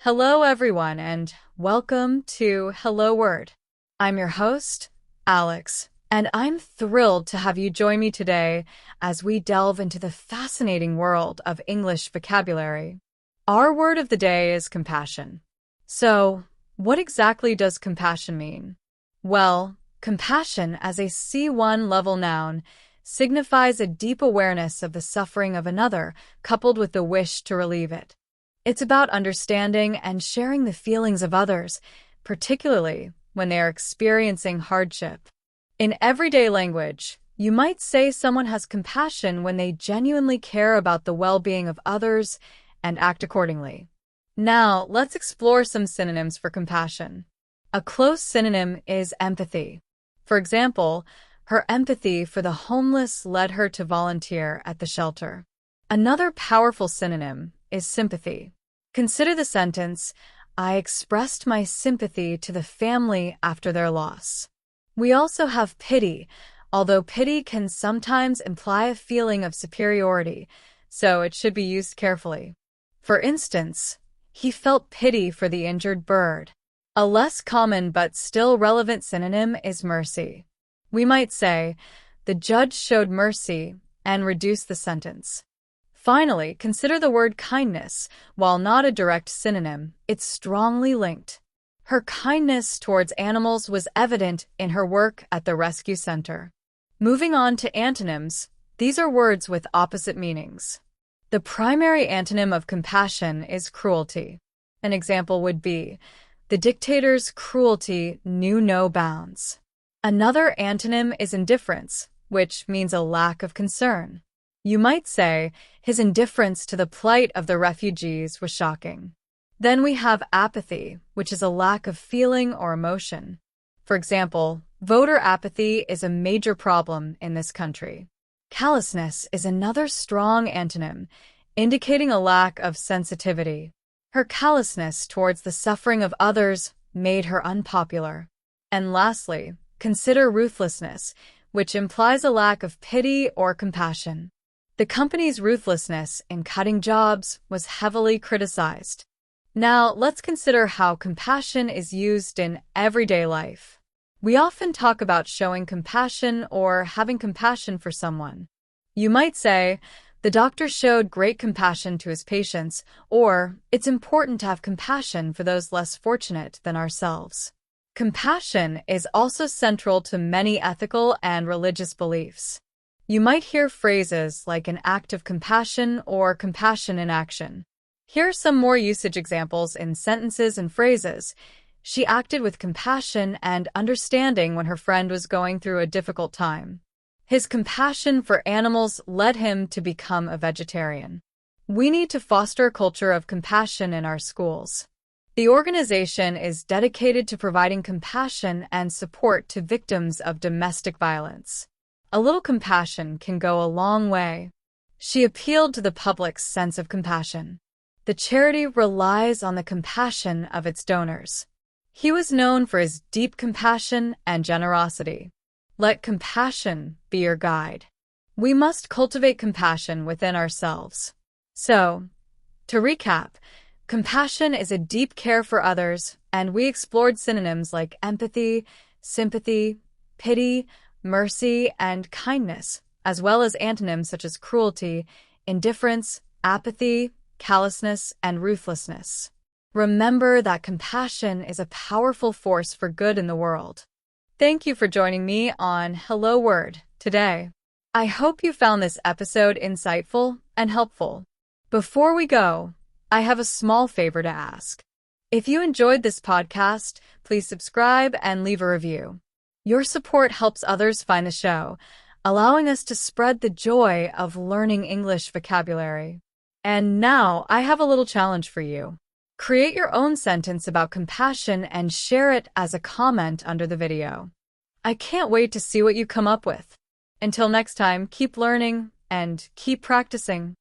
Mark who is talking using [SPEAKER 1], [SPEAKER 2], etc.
[SPEAKER 1] Hello, everyone, and welcome to Hello Word. I'm your host, Alex, and I'm thrilled to have you join me today as we delve into the fascinating world of English vocabulary. Our word of the day is compassion. So, what exactly does compassion mean? Well, compassion as a C1 level noun signifies a deep awareness of the suffering of another, coupled with the wish to relieve it. It's about understanding and sharing the feelings of others, particularly when they are experiencing hardship. In everyday language, you might say someone has compassion when they genuinely care about the well-being of others and act accordingly. Now, let's explore some synonyms for compassion. A close synonym is empathy. For example, her empathy for the homeless led her to volunteer at the shelter. Another powerful synonym is sympathy. Consider the sentence, I expressed my sympathy to the family after their loss. We also have pity, although pity can sometimes imply a feeling of superiority, so it should be used carefully. For instance, he felt pity for the injured bird. A less common but still relevant synonym is mercy. We might say, the judge showed mercy and reduced the sentence. Finally, consider the word kindness. While not a direct synonym, it's strongly linked. Her kindness towards animals was evident in her work at the rescue center. Moving on to antonyms, these are words with opposite meanings. The primary antonym of compassion is cruelty. An example would be, the dictator's cruelty knew no bounds. Another antonym is indifference, which means a lack of concern. You might say, his indifference to the plight of the refugees was shocking. Then we have apathy, which is a lack of feeling or emotion. For example, voter apathy is a major problem in this country. Callousness is another strong antonym, indicating a lack of sensitivity. Her callousness towards the suffering of others made her unpopular. And lastly, consider ruthlessness, which implies a lack of pity or compassion. The company's ruthlessness in cutting jobs was heavily criticized. Now, let's consider how compassion is used in everyday life. We often talk about showing compassion or having compassion for someone. You might say, the doctor showed great compassion to his patients, or it's important to have compassion for those less fortunate than ourselves. Compassion is also central to many ethical and religious beliefs. You might hear phrases like an act of compassion or compassion in action. Here are some more usage examples in sentences and phrases. She acted with compassion and understanding when her friend was going through a difficult time. His compassion for animals led him to become a vegetarian. We need to foster a culture of compassion in our schools. The organization is dedicated to providing compassion and support to victims of domestic violence. A little compassion can go a long way. She appealed to the public's sense of compassion. The charity relies on the compassion of its donors. He was known for his deep compassion and generosity. Let compassion be your guide. We must cultivate compassion within ourselves. So, to recap, compassion is a deep care for others, and we explored synonyms like empathy, sympathy, pity, mercy, and kindness, as well as antonyms such as cruelty, indifference, apathy, callousness, and ruthlessness. Remember that compassion is a powerful force for good in the world. Thank you for joining me on Hello Word today. I hope you found this episode insightful and helpful. Before we go, I have a small favor to ask. If you enjoyed this podcast, please subscribe and leave a review. Your support helps others find the show, allowing us to spread the joy of learning English vocabulary. And now I have a little challenge for you. Create your own sentence about compassion and share it as a comment under the video. I can't wait to see what you come up with. Until next time, keep learning and keep practicing.